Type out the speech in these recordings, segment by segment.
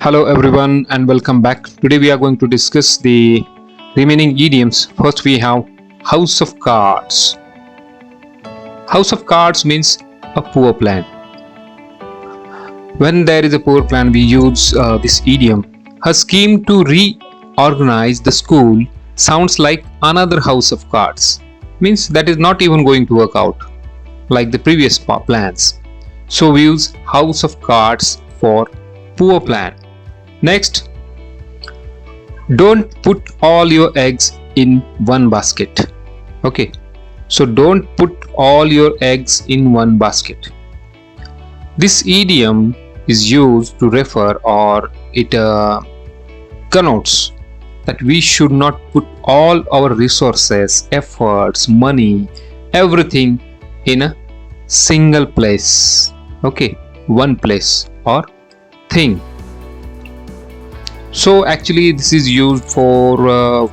Hello everyone and welcome back. Today we are going to discuss the remaining idioms. First we have House of Cards. House of Cards means a poor plan. When there is a poor plan, we use this idiom. Her scheme to reorganize the school sounds like another house of cards. Means that is not even going to work out like the previous plans. So we use House of Cards for poor plan. Next, don't put all your eggs in one basket. Okay, so don't put all your eggs in one basket. This idiom is used to refer or it connotes that we should not put all our resources, efforts, money, everything in a single place. Okay, one place or thing. So actually this is used for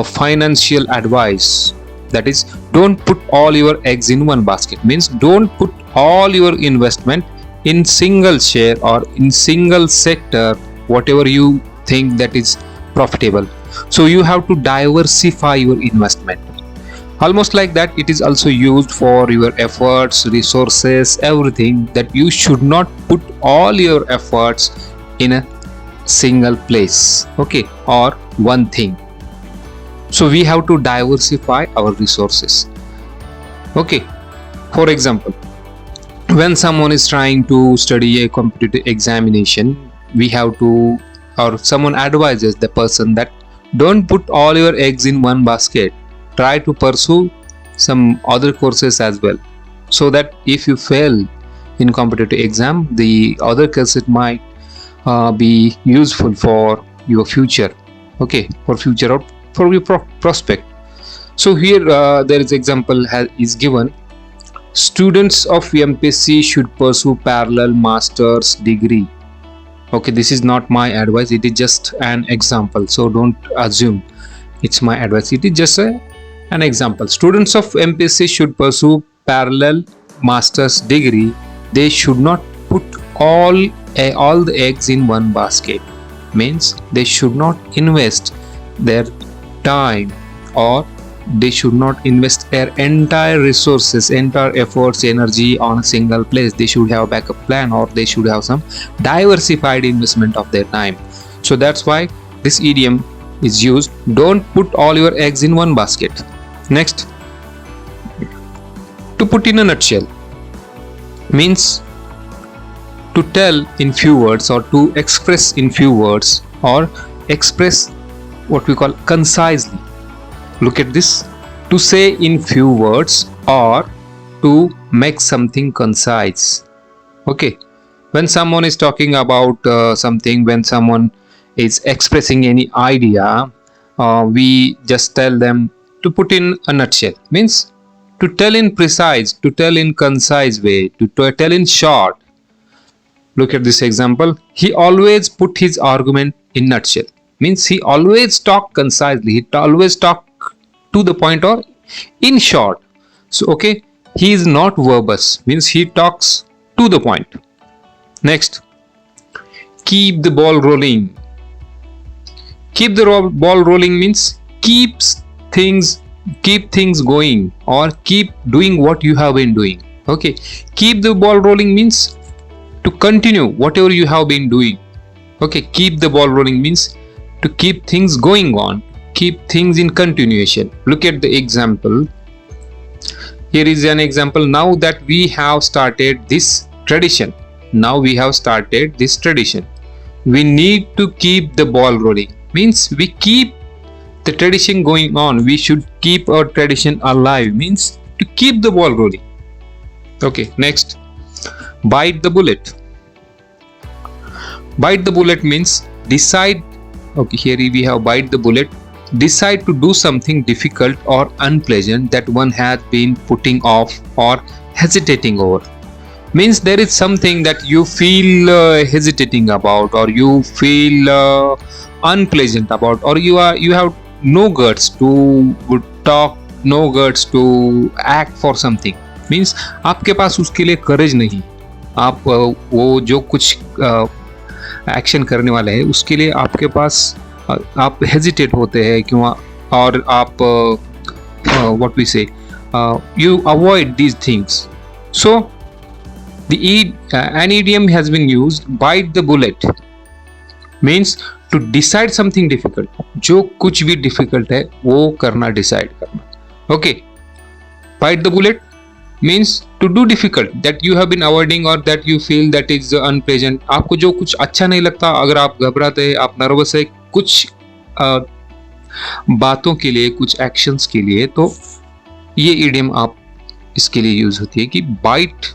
financial advice. That is, don't put all your eggs in one basket. Means don't put all your investment in single share or in single sector, whatever you think that is profitable. So you have to diversify your investment. Almost like that, it is also used for your efforts, resources, everything, that you should not put all your efforts in a single place, okay, or one thing. So we have to diversify our resources. Okay, for example, when someone is trying to study a competitive examination, we have to, or someone advises the person that don't put all your eggs in one basket, try to pursue some other courses as well, so that if you fail in competitive exam, the other courses might be useful for your future, okay, for future or for your prospect. So here there is example is given. Students of MPSC should pursue parallel master's degree. Okay, this is not my advice, it is just an example, so don't assume it's my advice. It is just an example. Students of MPSC should pursue parallel master's degree. They should not put all the eggs in one basket. Means they should not invest their time, or they should not invest their entire resources, entire efforts, energy on a single place. They should have a backup plan, or they should have some diversified investment of their time. So that's why this idiom is used. Don't put all your eggs in one basket. Next, to put in a nutshell means to tell in few words, or to express in few words, or express what we call concisely. Look at this. To say in few words, or to make something concise. Okay, when someone is talking about something, when someone is expressing any idea, we just tell them to put in a nutshell. Means to tell in precise, to tell in concise way, to tell in short. Look at this example. He always put his argument in nutshell. Means he always talk concisely. He always talk to the point or in short. So okay, he is not verbose. Means he talks to the point. Next, keep the ball rolling. Keep the ball rolling means keep things going, or keep doing what you have been doing. Okay, keep the ball rolling means to continue whatever you have been doing. Okay, keep the ball rolling means to keep things going on, keep things in continuation. Look at the example. Here is an example. Now that we have started this tradition, we need to keep the ball rolling. Means we keep the tradition going on. We should keep our tradition alive. Means to keep the ball rolling. Okay, next, bite the bullet. Bite the bullet means decide. Okay, here we have bite the bullet. Decide to do something difficult or unpleasant that one has been putting off or hesitating over. Means there is something that you feel hesitating about, or you feel unpleasant about, or you have no guts to talk, no guts to act for something. Means आपके पास उसके लिए courage नहीं. आप वो जो कुछ action करने वाले हैं उसके लिए आपके पास आप हेजिटेट होते हैं क्यों, और आप व्हाट वी से you avoid these things. So an idiom has been used, bite the bullet means to decide something difficult. जो कुछ भी difficult है वो करना, decide करना. Okay, bite the bullet means to do difficult that you have been avoiding or that you feel that is unpleasant. आपको जो कुछ अच्छा नहीं लगता, अगर आप घबराते हैं, आप नर्वस है कुछ बातों के लिए, कुछ एक्शंस के लिए, तो ये इडियम आप इसके लिए यूज होती है कि bite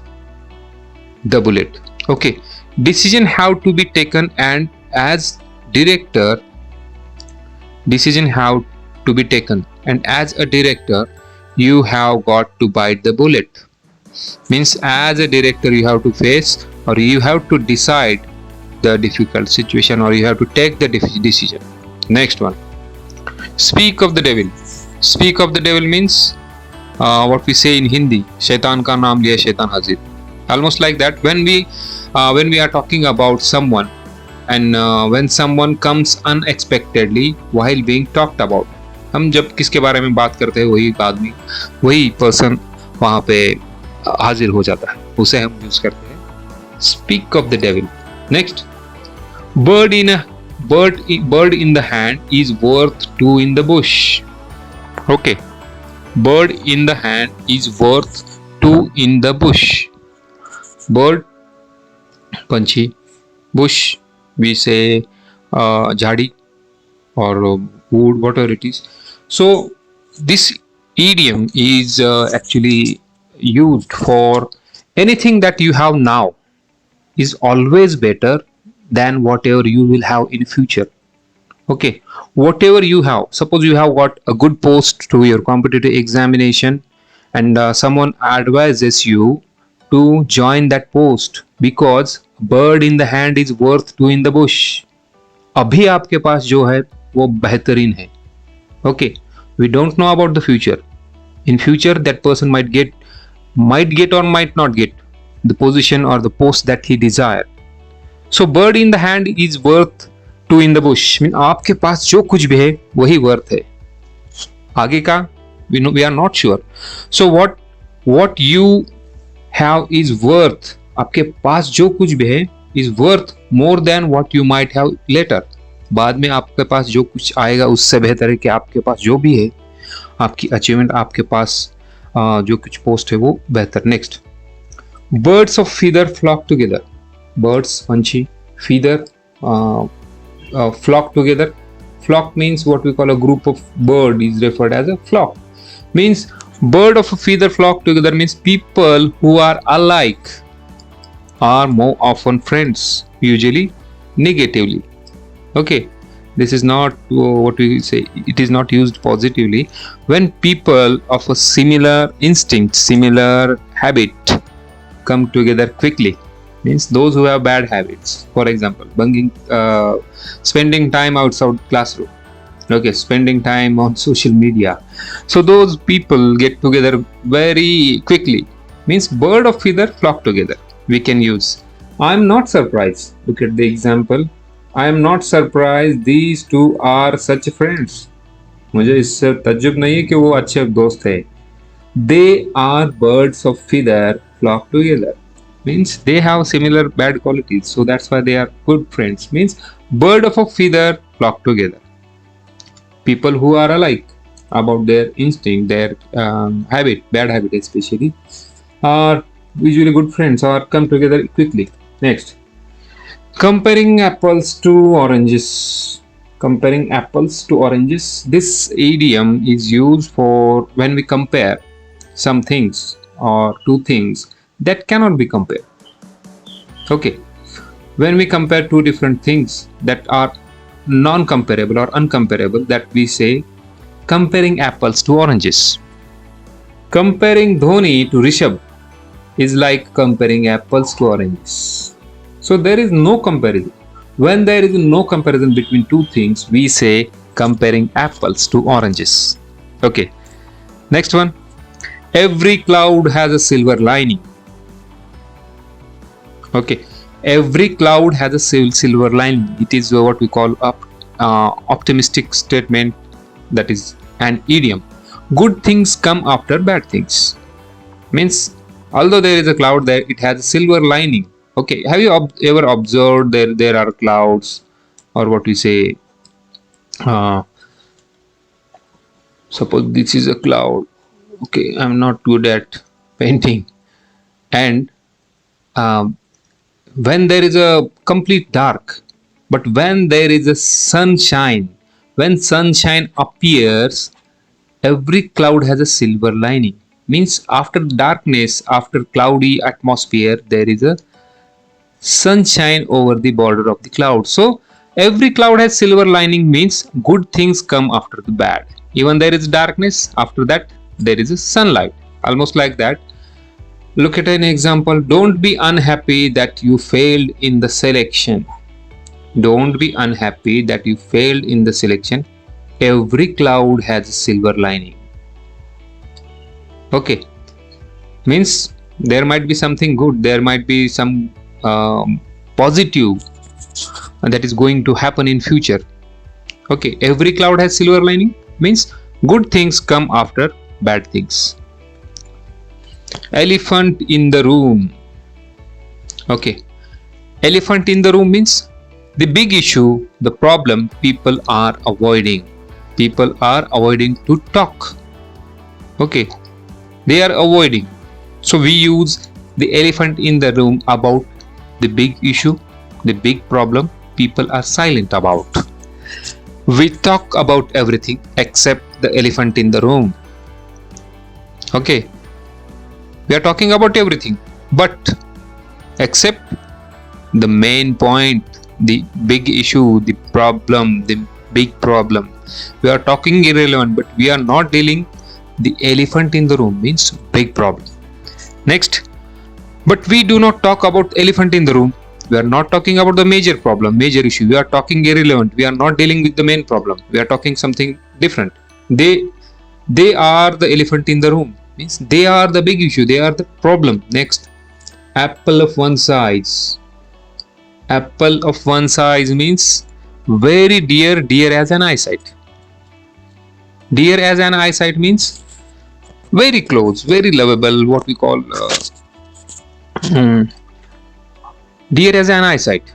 the bullet. Okay, decision have to be taken and as director, decision have to be taken and as a director you have got to bite the bullet. Means as a director you have to face or you have to decide the difficult situation or you have to take the decision. Next one, speak of the devil. Speak of the devil means what we say in Hindi, shaitan ka naam liya shaitan hazir. Almost like that, when we are talking about someone and when someone comes unexpectedly while being talked about, हम जब किसके बारे में बात करते हैं वही आदमी, वही पर्सन वहाँ पे हाजिर हो जाता है, उसे हम यूज करते हैं speak of the devil. Next, bird in the hand is worth two in the bush. Okay, bird in the hand is worth two in the bush. Bird, पंछी, bush we say jhadi or wood, whatever it is. So this idiom is actually used for anything that you have now is always better than whatever you will have in future. Okay, whatever you have, suppose you have got a good post to your competitive examination and someone advises you to join that post because bird in the hand is worth two in the bush. अभी आपके पास जो है वो बेहतरीन है. Okay, we don't know about the future. In future that person might get or might not get the position or the post that he desired. So bird in the hand is worth two in the bush. mean आपके पास जो कुछ भी है वही worth है. आगे का we are not sure. So what you have is worth, आपके पास जो कुछ भी है is worth more than what you might have later. बाद में आपके पास जो कुछ आएगा उससे बेहतर है कि आपके पास जो भी है, आपकी अचीवमेंट, आपके पास जो कुछ पोस्ट है वो बेहतर. Next, birds of feather flock together. Birds, पंछी, feather flock together. Flock means what we call a group of bird is referred as a flock. Means bird of a feather flock together means people who are alike are more often friends, usually negatively. Okay, this is not what we say, it is not used positively. When people of a similar instinct, similar habit come together quickly, means those who have bad habits, for example spending time outside classroom, okay, spending time on social media, so those people get together very quickly, means bird of feather flock together. We can use I am not surprised. Look at the example, I am not surprised these two are such friends. मुझे इससे तज्जुब नहीं है कि वो अच्छे दोस्त है. They are birds of feather flock together. Means they have similar bad qualities, so that's why they are good friends. Means bird of a feather flock together. People who are alike about their instinct, their habit, bad habit especially, are usually good friends or come together quickly. Next, comparing apples to oranges. Comparing apples to oranges. This idiom is used for when we compare some things or two things that cannot be compared. Okay, when we compare two different things that are non-comparable or uncomparable, that we say comparing apples to oranges. Comparing Dhoni to Rishabh is like comparing apples to oranges. So there is no comparison. When there is no comparison between two things, we say comparing apples to oranges. Okay, next one, every cloud has a silver lining. Okay, Every cloud has a silver lining. It is what we call optimistic statement, that is an idiom. Good things come after bad things. Means although there is a cloud there, it has a silver lining. Okay, have you ever observed there are clouds, or what we say, uh, suppose this is a cloud. Okay, I'm not good at painting, and um, when there is a complete dark, but when there is a sunshine, when sunshine appears, every cloud has a silver lining. Means after darkness, after cloudy atmosphere, there is a sunshine over the border of the cloud. So every cloud has silver lining, means good things come after the bad. Even there is darkness, after that there is a sunlight. Almost like that. Look at an example. Don't be unhappy that you failed in the selection. Don't be unhappy that you failed in the selection. Every cloud has a silver lining. Okay, means there might be something good, there might be some positive that is going to happen in future. Okay, every cloud has silver lining, means good things come after bad things. Elephant in the room. Okay, elephant in the room means the big issue, the problem people are avoiding. People are avoiding to talk. Okay, they are avoiding. So we use the elephant in the room about the big issue, the big problem people are silent about. We talk about everything except the elephant in the room. Okay, we are talking about everything, but except the main point, the big issue, the problem, the big problem. We are talking irrelevant, but we are not dealing the elephant in the room, means big problem. Next, but we do not talk about elephant in the room. We are not talking about the major problem, major issue. We are talking irrelevant. We are not dealing with the main problem. We are talking something different. They are the elephant in the room, means they are the big issue. They are the problem. Next, apple of one size. Apple of one size means very dear, dear as an eyesight. Dear as an eyesight means very close, very lovable, what we call dear as an eyesight.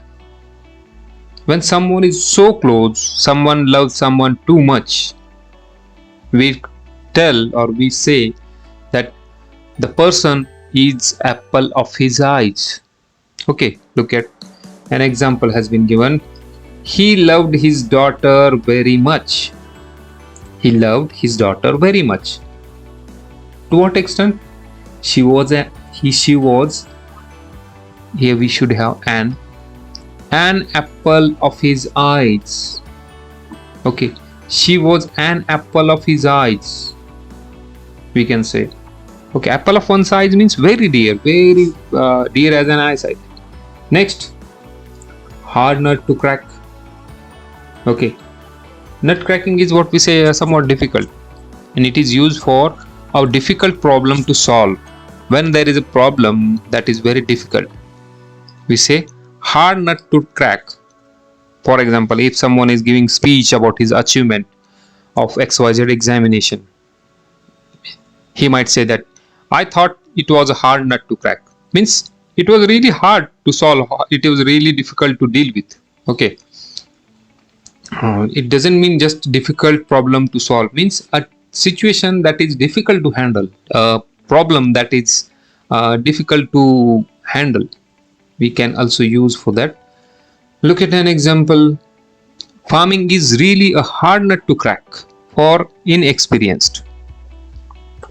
When someone is so close, someone loves someone too much, we tell or we say that the person is apple of his eyes. Okay, look at an example has been given. He loved his daughter very much. He loved his daughter very much. To what extent? She was here we should have an apple of his eyes. Okay, she was an apple of his eyes, we can say. Okay, apple of one size means very dear, very dear as an eyesight. Next, hard nut to crack. Okay, nut cracking is what we say somewhat difficult, and it is used for a difficult problem to solve. When there is a problem that is very difficult, we say hard nut to crack. For example, if someone is giving speech about his achievement of XYZ examination, he might say that I thought it was a hard nut to crack. Means it was really hard to solve, it was really difficult to deal with. Okay, it doesn't mean just difficult problem to solve, means a situation that is difficult to handle, a problem that is difficult to handle, we can also use for that. Look at an example. Farming is really a hard nut to crack for inexperienced.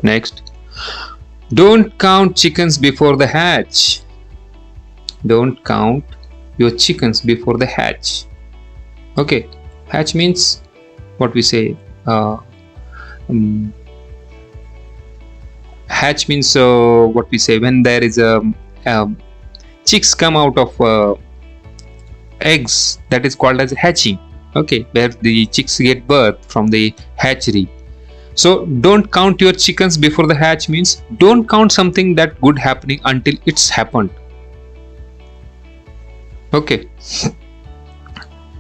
Next, don't count chickens before the hatch. Don't count your chickens before the hatch. Okay, hatch means what we say, hatch means what we say when there is a chicks come out of eggs, that is called as hatching. Okay, where the chicks get birth from the hatchery. So don't count your chickens before the hatch means don't count something that good happening until it's happened. Okay,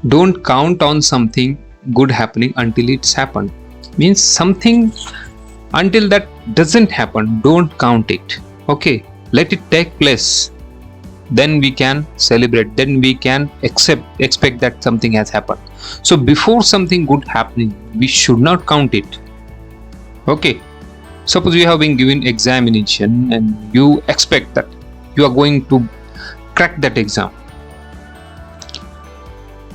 don't count on something good happening until it's happened. Means something until that doesn't happen, don't count it. Okay, let it take place. Then we can celebrate. Then we can expect that something has happened. So before something good happening, we should not count it. Okay. Suppose you have been given examination and you expect that you are going to crack that exam.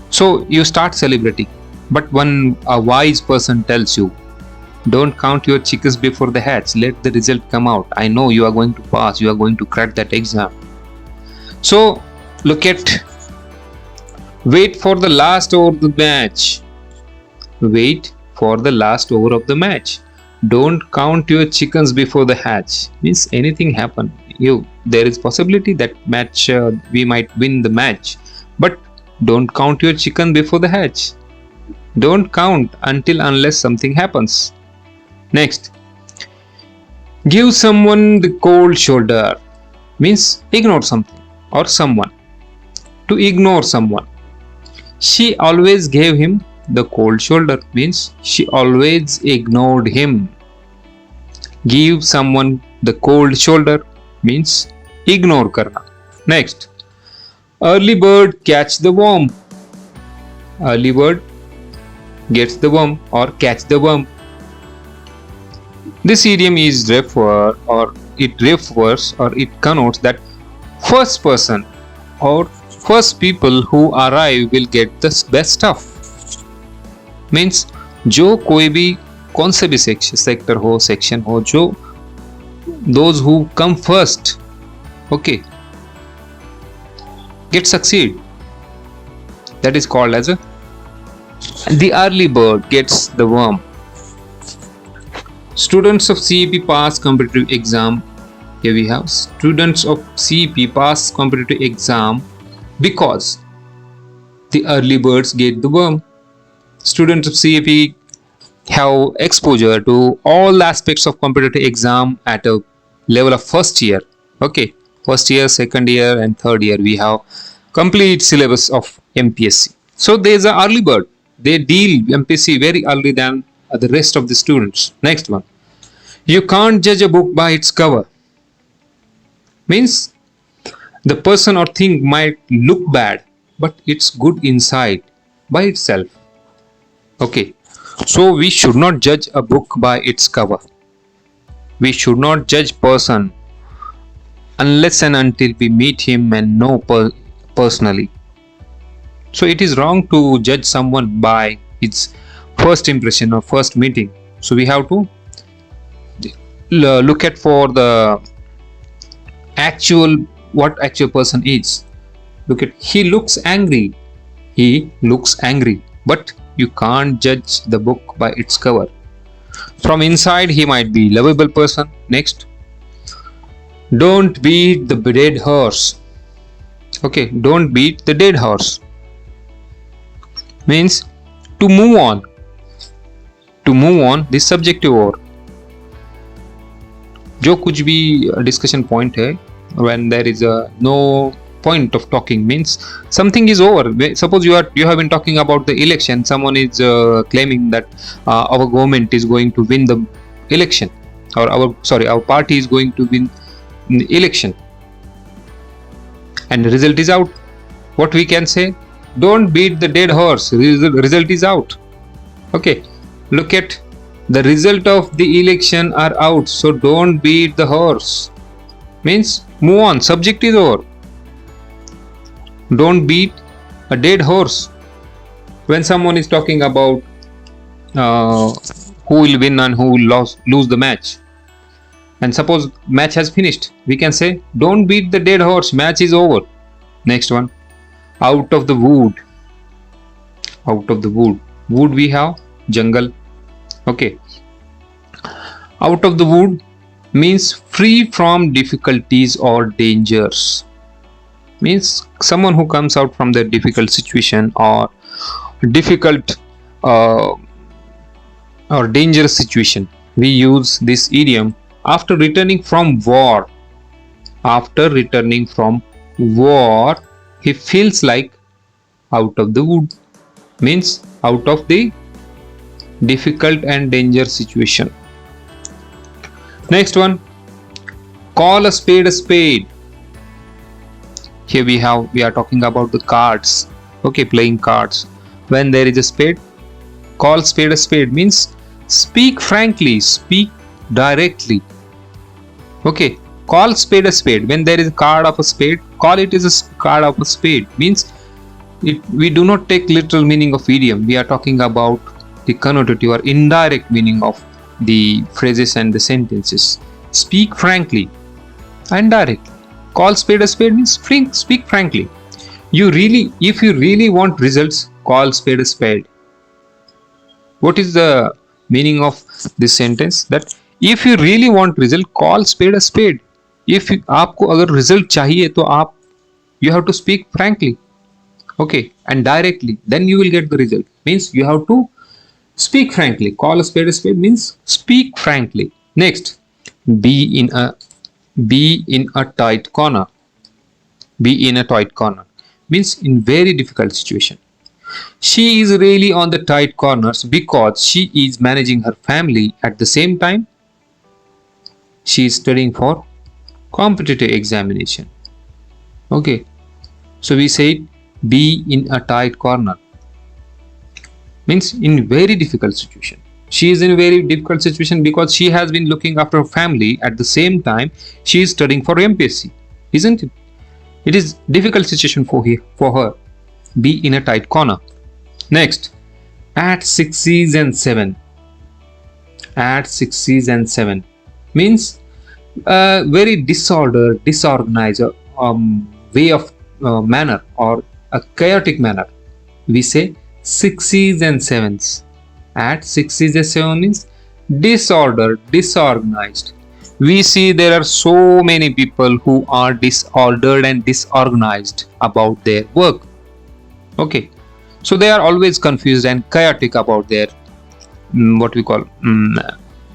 So you start celebrating. But when a wise person tells you, don't count your chickens before they hatch, let the result come out. I know you are going to pass, you are going to crack that exam. So look at, wait for the last over of the match. Wait for the last over of the match. Don't count your chickens before the hatch. Means anything happen, there is possibility that match we might win the match, but don't count your chicken before the hatch. Don't count until unless something happens. Next, give someone the cold shoulder. Means ignore something or someone. To ignore someone. She always gave him the cold shoulder. Means she always ignored him. Give someone the cold shoulder means ignore karna. Next, early bird catch the worm. Early bird gets the worm or catch the worm. This idiom is it connotes that first person or first people who arrive will get the best stuff. Means जो कोई भी कौन से भी sector हो, section हो, जो those who come first, okay, get succeed. That is called as the early bird gets the worm. Students of CEP pass competitive exam. Here we have students of CEP pass competitive exam because the early birds get the worm. Students of CEP have exposure to all aspects of competitive exam at a level of first year. Okay, first year, second year, and third year we have complete syllabus of MPSC. So there is an early bird. They deal MPSC very early than the rest of the students. Next one, you can't judge a book by its cover. Means the person or thing might look bad, but it's good inside by itself. Okay. So we should not judge a book by its cover. We should not judge person unless and until we meet him and know personally. So it is wrong to judge someone by its first impression or first meeting. So we have to look at for the what actual person is. Look at, he looks angry. He looks angry, but you can't judge the book by its cover. From inside, he might be a lovable person. Next, don't beat the dead horse. Okay, don't beat the dead horse. Means to move on. To move on, this subjective or जो कुछ भी discussion point है, when there is no point of talking, means something is over. Suppose you have been talking about the election, someone is claiming that our government is going to win the election, or our party is going to win the election, and the result is out. What we can say, don't beat the dead horse, result is out. Okay, look at, the result of the election are out, so don't beat the horse. Means move on, subject is over. Don't beat a dead horse. When someone is talking about who will win and who will lose the match, and suppose match has finished, we can say don't beat the dead horse, match is over. Next one, out of the wood. Out of the wood. Wood we have jungle. Okay. Out of the wood means free from difficulties or dangers. Means someone who comes out from the difficult situation or difficult or dangerous situation. We use this idiom after returning from war. After returning from war, he feels like out of the wood, means out of the difficult and danger situation. Next one, call a spade a spade. Here we are talking about the cards. Okay, playing cards. When there is a spade, call spade a spade means speak frankly, speak directly. Okay, call spade a spade. When there is a card of a spade, call it as a card of a spade. Means we do not take literal meaning of idiom. We are talking about the connotative or indirect meaning of the phrases and the sentences. Speak frankly and directly. Call spade a spade means speak frankly. If you really want results, call spade a spade. What is the meaning of this sentence? That if you really want result, call spade a spade. If आपको अगर result चाहिए तो आप you have to speak frankly, okay, and directly. Then you will get the result. Means you have to speak frankly. Call a spade means speak frankly. Next, be in a tight corner. Be in a tight corner means in very difficult situation. She is really on the tight corners because she is managing her family at the same time she is studying for competitive examination. Okay, so we said be in a tight corner means in very difficult situation. She is in a very difficult situation because she has been looking after her family at the same time she is studying for MPSC, isn't it? It is difficult situation for her. Be in a tight corner. Next, at 6's and 7. At 6's and 7 means a very disorganized way of manner or a chaotic manner. We say 6's and 7's. At 6's and 7 means disorganized. We see there are so many people who are disordered and disorganized about their work. Okay, so they are always confused and chaotic about their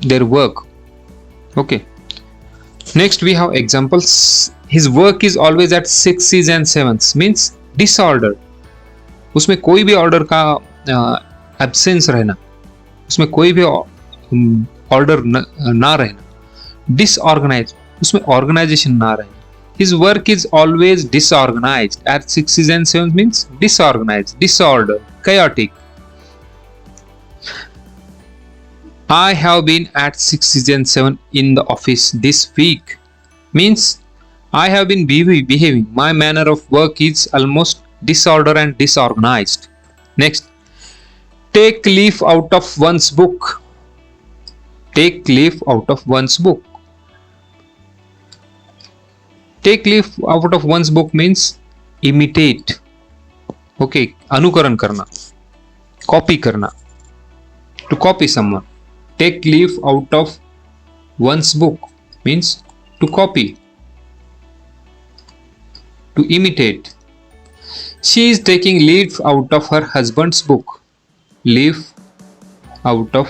their work. Okay, next we have examples. His work is always at 6's and 7's means disordered. उसमें कोई भी order का absence रहना, उसमें कोई भी order ना रहना. Disorganized, उसमें ऑर्गेनाइजेशन ना रहे. His work is always disorganized. At 6's and 7's means disorganized, disorder, chaotic. I have been at 6's and 7 in the office this week means I have been behaving. My manner of work is almost disorder and disorganized. Next, take leaf out of one's book. Take leaf out of one's book. Take leaf out of one's book means imitate. Okay, अनुकरण करना, copy करना. To copy someone. Take leaf out of one's book means to copy, to imitate. She is taking leaf out of her husband's book. Leaf out of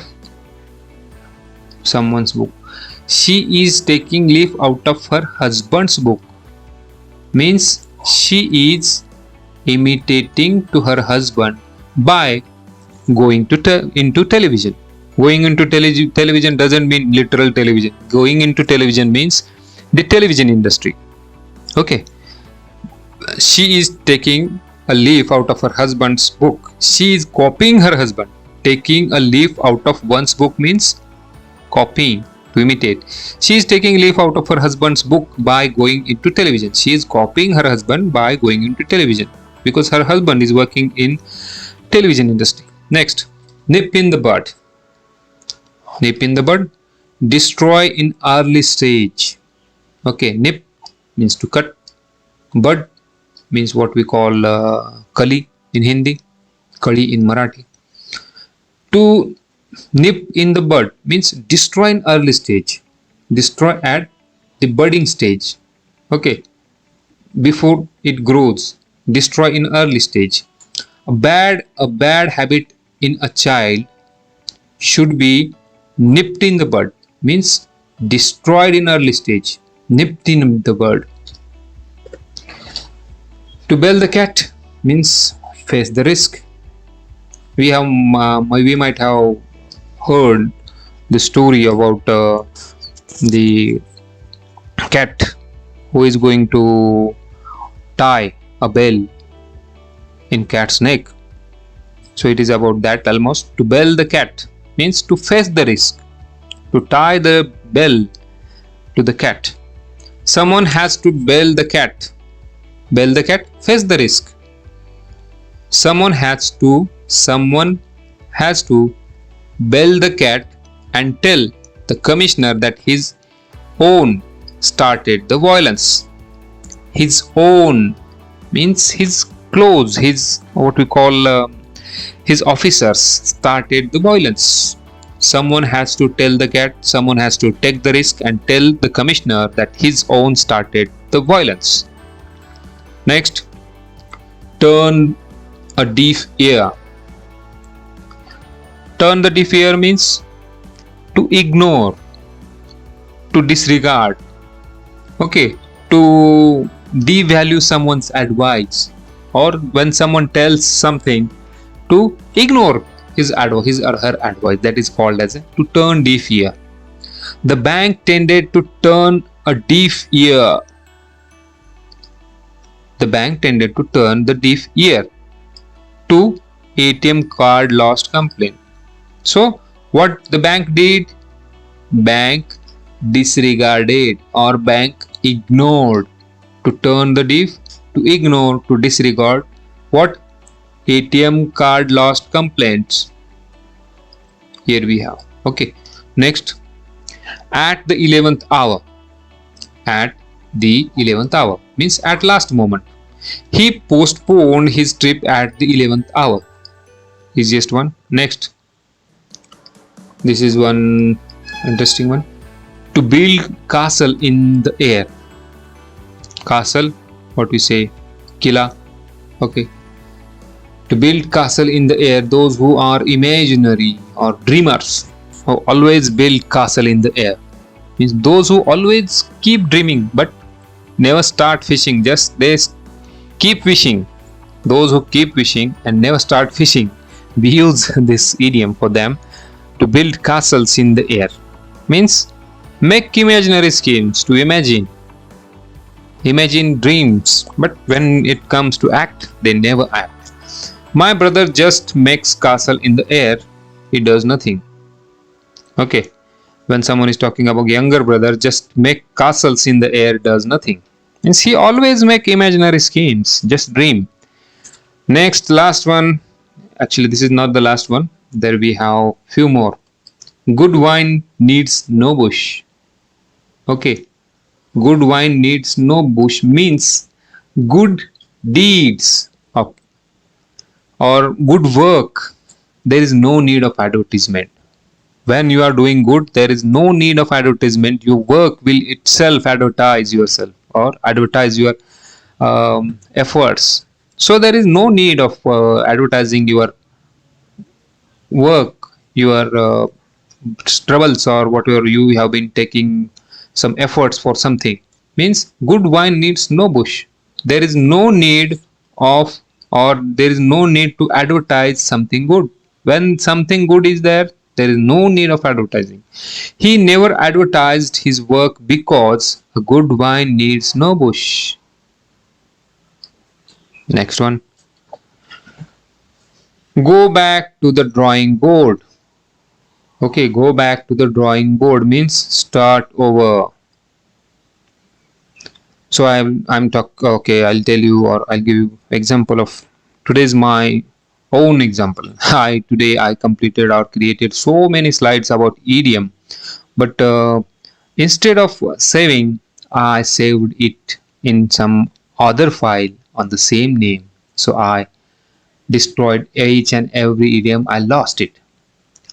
someone's book. She is taking leaf out of her husband's book means she is imitating to her husband by going into television. Going into television doesn't mean literal television. Going into television means the television industry. Okay. She is taking a leaf out of her husband's book. She is copying her husband. Taking a leaf out of one's book means copying, to imitate. She is taking leaf out of her husband's book by going into television. She is copying her husband by going into television because her husband is working in television industry. Next, nip in the bud. Nip in the bud, destroy in early stage. Okay, nip means to cut, bud means what we call kali in Hindi, kali in Marathi. To nip in the bud means destroy in early stage, destroy at the budding stage. Okay, before it grows, destroy in early stage. A bad habit in a child should be nipped in the bud means destroyed in early stage, nipped in the bud. To bail the cat means face the risk. We might have heard the story about the cat who is going to tie a bell in cat's neck. So it is about that almost. To bail the cat means to face the risk, to tie the bell to the cat. Someone has to bail the cat. Bail the cat, face the risk. Someone has to bail the cat and tell the commissioner that his own started the violence. His own means his close, his what we call his officers started the violence. Someone has to tell the cat, someone has to take the risk and tell the commissioner that his own started the violence. Next, turn a deaf ear. Turn the deaf ear means to ignore, to disregard, okay, to devalue someone's advice, or when someone tells something, to ignore his or her advice. That is called as to turn deaf ear. The bank tended to turn a deaf ear. The bank tended to turn the deaf ear to ATM card lost complaint. So what the bank did? Bank disregarded or bank ignored. To turn the deaf, to ignore, to disregard what? ATM card lost complaints. Here we have. Okay. Next, at the 11th hour. At the 11th hour means at last moment. He postponed his trip at the 11th hour. Easiest one. Next, this is one interesting one. To build castle in the air. Castle, what we say, killa. Okay. To build castle in the air, those who are imaginary or dreamers, who always build castle in the air, means those who always keep dreaming but never start fishing, just they keep wishing. Those who keep wishing and never start fishing, we use this idiom for them. To build castles in the air means make imaginary schemes, to imagine dreams, but when it comes to act, they never act. My brother just makes castle in the air, he does nothing. Okay, when someone is talking about younger brother, just make castles in the air, does nothing, means he always make imaginary schemes, just dream. Next, last one. Actually, this is not the last one. There we have few more. Good wine needs no bush. Okay, good wine needs no bush means good deeds or good work. There is no need of advertisement. When you are doing good, there is no need of advertisement. Your work will itself advertise yourself or advertise your efforts. So there is no need of advertising your work, your troubles, or whatever you have been taking some efforts for something. Means good wine needs no bush. There is no need of, or there is no need to advertise something good. When something good is there, there is no need of advertising. He never advertised his work because a good wine needs no bush. Next one. Go back to the drawing board. Okay, go back to the drawing board means start over. So okay, I'll tell you, or I'll give you example of today's my own example. I completed or created so many slides about idiom, but instead of saving, I saved it in some other file on the same name. So I destroyed each and every idiom. I lost it.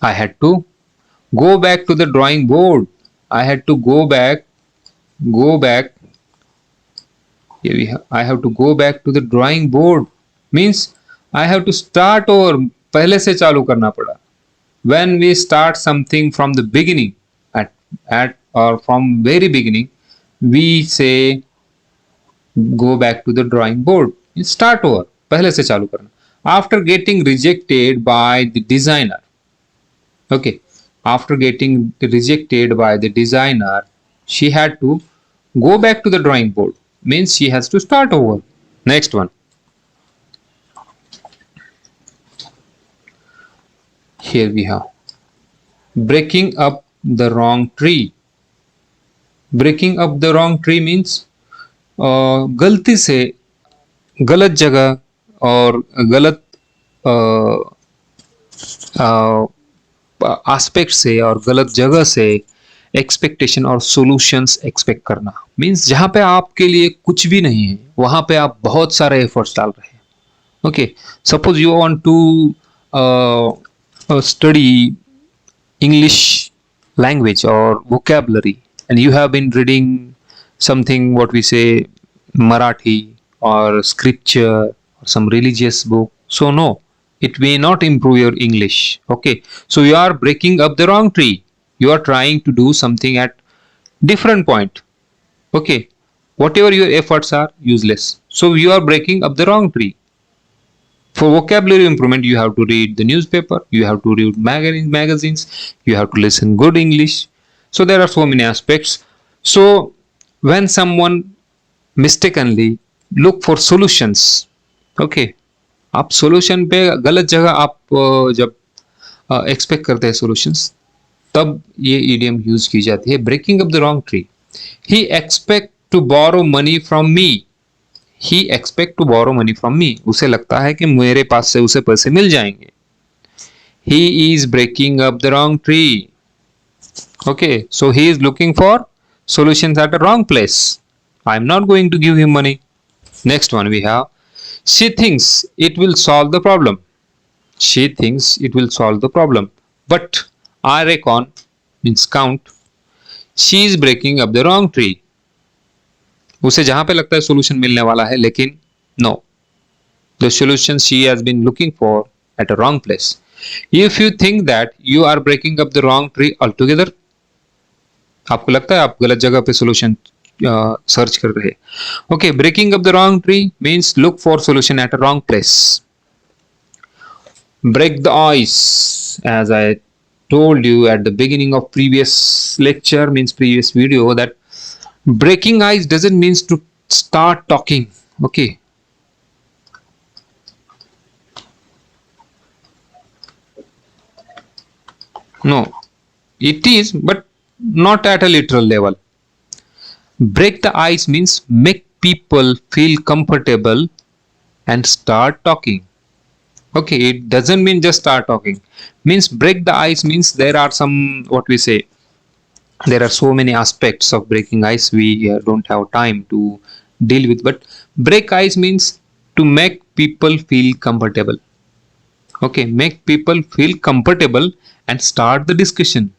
I had to go back to the drawing board. I had to go back. I have to go back to the drawing board. Means I have to start over. पहले से चालू करना पड़ा. When we start something from the beginning, at or from very beginning, we say go back to the drawing board. Start over, पहले से चालू करना। After getting rejected by the designer, okay, after getting rejected by the designer she had to go back to the drawing board, means she has to start over. Next one, here we have breaking up the wrong tree. Breaking up the wrong tree means गलती से गलत जगह और गलत aspect से और गलत जगह से एक्सपेक्टेशन और सॉल्यूशंस एक्सपेक्ट करना, मींस जहां पे आपके लिए कुछ भी नहीं है वहां पे आप बहुत सारे एफर्ट्स डाल रहे हैं। Okay, suppose you want to study English language or vocabulary, and you have been reading something what we say Marathi or scripture or some religious book. So no, it may not improve your English. Okay, so you are breaking up the wrong tree. You are trying to do something at different point. Okay, whatever your efforts are useless. So you are breaking up the wrong tree. For vocabulary improvement, you have to read the newspaper, you have to read magazines, you have to listen good English. So there are so many aspects. So when someone mistakenly look for solutions, okay, आप solution पे गलत जगह आप जब expect करते हैं solutions, तब ये idiom use की जाती है, breaking up the wrong tree. He expect to borrow money from me. He expect to borrow money from me. उसे लगता है कि मेरे पास से उसे पैसे मिल जाएंगे. He is breaking up the wrong tree. Okay, so he is looking for solutions at a wrong place. I am not going to give him money. Next one we have, she thinks it will solve the problem. She thinks it will solve the problem, but I reckon, means count, she is breaking up the wrong tree. उसे जहां पे लगता है solution मिलने वाला है, लेकिन no, the solution she has been looking for at a wrong place. If you think that you are breaking up the wrong tree altogether, आपको लगता है आप गलत जगह पे सोल्यूशन सर्च कर रहे हैं. Okay, breaking up the wrong tree means look for solution at a wrong place. Break the ice, as I told you at the beginning of previous lecture, means previous video, that breaking ice doesn't mean to start talking. Okay, no, it is, but not at a literal level. Break the ice means make people feel comfortable and start talking. Okay, it doesn't mean just start talking. Means break the ice means there are some, what we say, there are so many aspects of breaking ice we don't have time to deal with, but break ice means to make people feel comfortable. Okay, make people feel comfortable and start the discussion.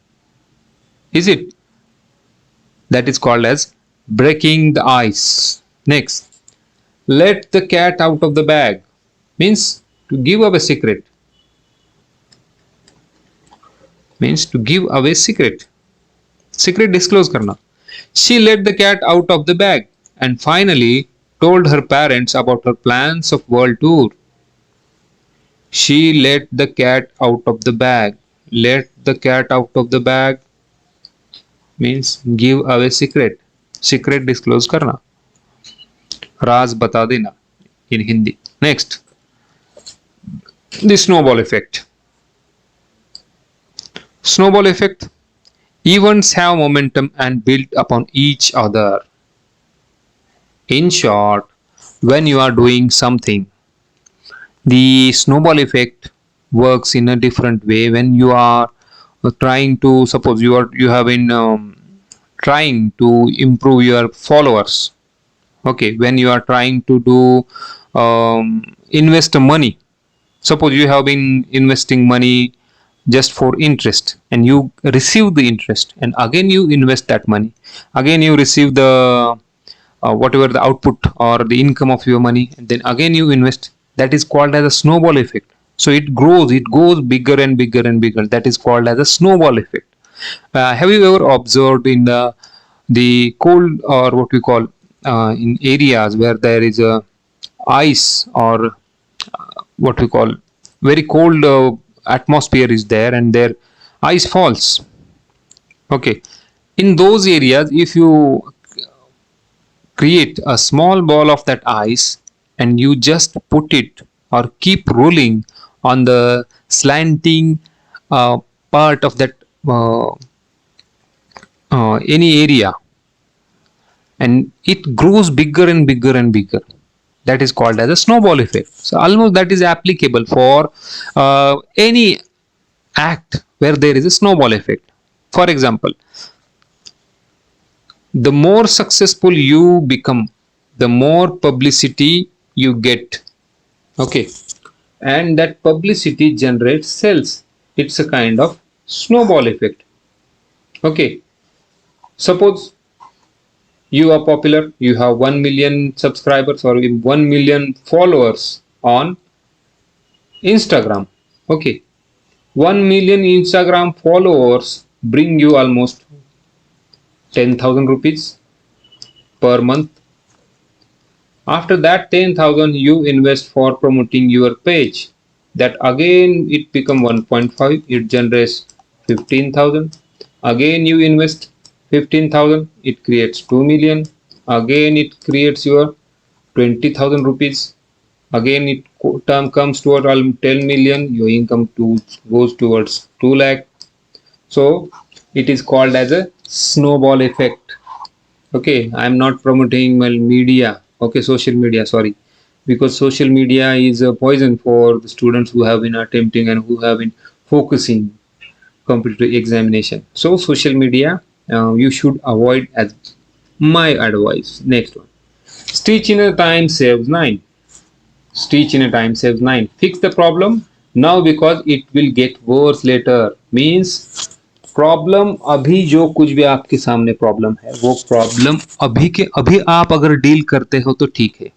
Is it? That is called as breaking the ice. Next, let the cat out of the bag means to give away secret. Means to give away secret. Secret disclose करना. She let the cat out of the bag and finally told her parents about her plans of world tour. She let the cat out of the bag. Let the cat out of the bag means give away secret. Secret disclose करना, राज बता देना in Hindi. Next, the snowball effect. Snowball effect. Events have momentum and build upon each other. In short, when you are doing something, the snowball effect works in a different way. When you are trying to, suppose you have been trying to improve your followers. Okay, when you are trying to do invest money, suppose you have been investing money just for interest and you receive the interest, and again you invest that money, again you receive the whatever the output or the income of your money, and then again you invest. That is called as a snowball effect. So it grows, it goes bigger and bigger and bigger. That is called as a snowball effect. Have you ever observed in the cold, or what we call in areas where there is a ice or what we call very cold atmosphere is there, and there ice falls. Okay, in those areas, if you create a small ball of that ice and you just put it or keep rolling on the slanting part of that uh, any area, and it grows bigger and bigger and bigger. That is called as a snowball effect. So almost that is applicable for any act where there is a snowball effect. For example, the more successful you become, the more publicity you get. Okay, and that publicity generates sales. It's a kind of snowball effect. Okay, suppose you are popular, you have 1 million subscribers or 1 million followers on Instagram. Okay, 1 million Instagram followers bring you almost 10,000 rupees per month. After that 10,000 you invest for promoting your page. That again it become 1.5, it generates 15,000. Again you invest 15,000, it creates 2 million. Again it creates your 20,000 rupees. Again it term comes toward 10 million, your income goes towards 2 lakh. So it is called as a snowball effect. Okay, I am not promoting my media, okay, social media, sorry, because social media is a poison for the students who have been attempting and who have been focusing competitive examination. So social media you should avoid as my advice. Next one, stitch in a time saves 9. Stitch in a time saves 9. Fix the problem now because it will get worse later. Means problem अभी जो कुछ भी आपके सामने problem है वो problem अभी के अभी आप अगर डील करते हो तो ठीक है,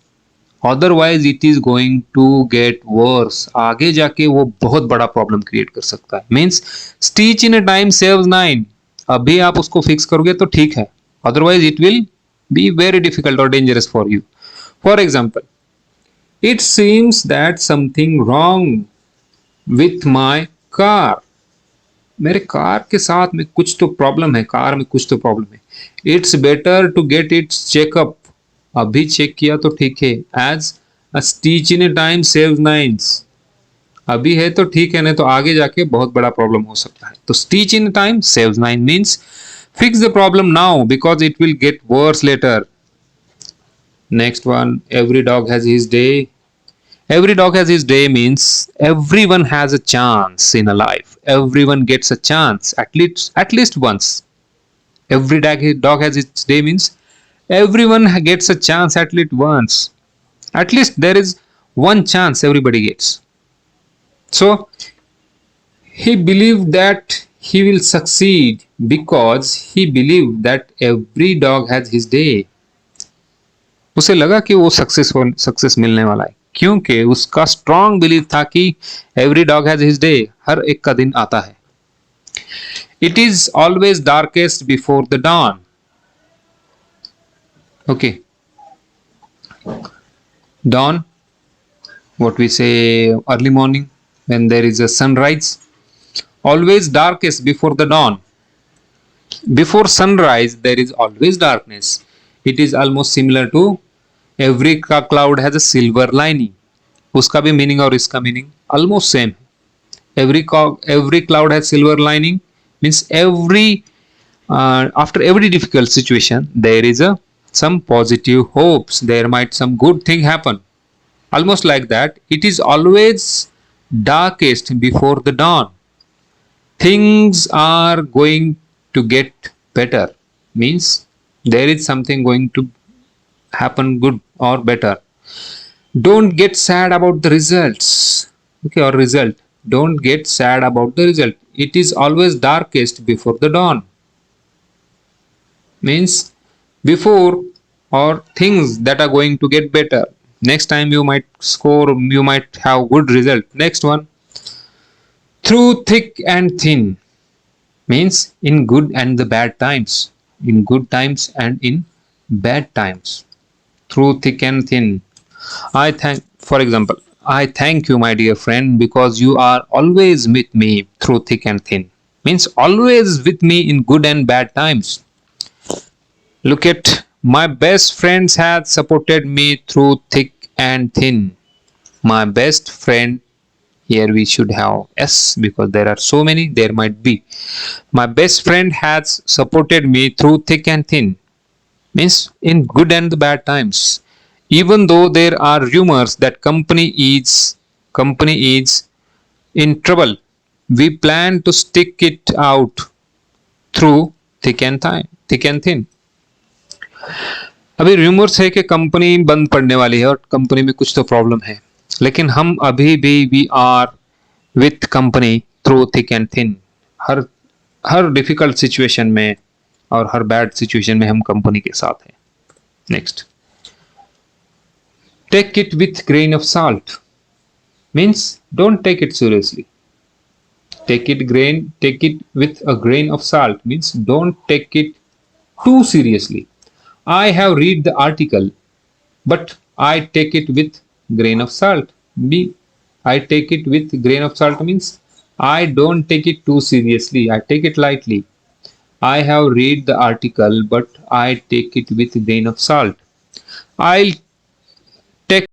otherwise it is going to get worse. आगे जाके वो बहुत बड़ा प्रॉब्लम क्रिएट कर सकता है. Means stitch in a time saves 9. अभी आप उसको फिक्स करोगे तो ठीक है, otherwise it will be very difficult और dangerous for you. For example, it seems that something wrong with my car. मेरे कार के साथ में कुछ तो प्रॉब्लम है, कार में कुछ तो प्रॉब्लम है. It's better to get its checkup. अभी चेक किया तो ठीक है. As a stitch in a time save 9. अभी है तो ठीक है, नहीं तो आगे जाके बहुत बड़ा प्रॉब्लम हो सकता है. तो stitch in time saves 9 means fix the problem now because it will get worse later. Next one, every dog has his day. Every dog has his day means everyone has a chance in a life. Everyone gets a chance at least once. Dog has its day means everyone gets a chance at least once. At least there is one chance everybody gets. So he believed that he will succeed because he believed that every dog has his day. उसे लगा कि वो success मिलने वाला है, क्योंकि उसका strong believe था कि every dog has his day. हर एक का दिन आता है. It is always darkest before the dawn. Okay, dawn, what we say, early morning when there is a sunrise, always darkest before the dawn. Before sunrise there is always darkness. It is almost similar to every cloud has a silver lining. उसका भी meaning और इसका meaning almost same है. every cloud has silver lining means after every difficult situation there is a some positive hopes, there might some good thing happen. Almost like that, it is always darkest before the dawn. Things are going to get better means there is something going to happen good or better. Don't get sad about the results. Okay, or result, don't get sad about the result. It is always darkest before the dawn means before or things that are going to get better. Next time you might score, you might have good result. Next one, through thick and thin means in good and the bad times, in good times and in bad times. Through thick and thin, For example, I thank you, my dear friend, because you are always with me through thick and thin. Means always with me in good and bad times. Look at my best friends have supported me through thick and thin. My best friend, here we should have S because there are so many, there might be. My best friend has supported me through thick and thin. Means in good and the bad times. Even though there are rumors that company is in trouble, we plan to stick it out through thick and thin. अभी rumours है कि company बंद पड़ने वाली है और company में कुछ तो प्रॉब्लम है, लेकिन हम अभी भी we are with company through thick and thin. हर हर डिफिकल्ट सिचुएशन में और हर बैड सिचुएशन में हम कंपनी के साथ हैं. Next, take it with grain of salt means don't take it seriously. Take it with a grain of salt means don't take it too seriously. I have read the article, but I take it with grain of salt. I take it with grain of salt means I don't take it too seriously. I take it lightly. I have read the article, but I take it with grain of salt. I'll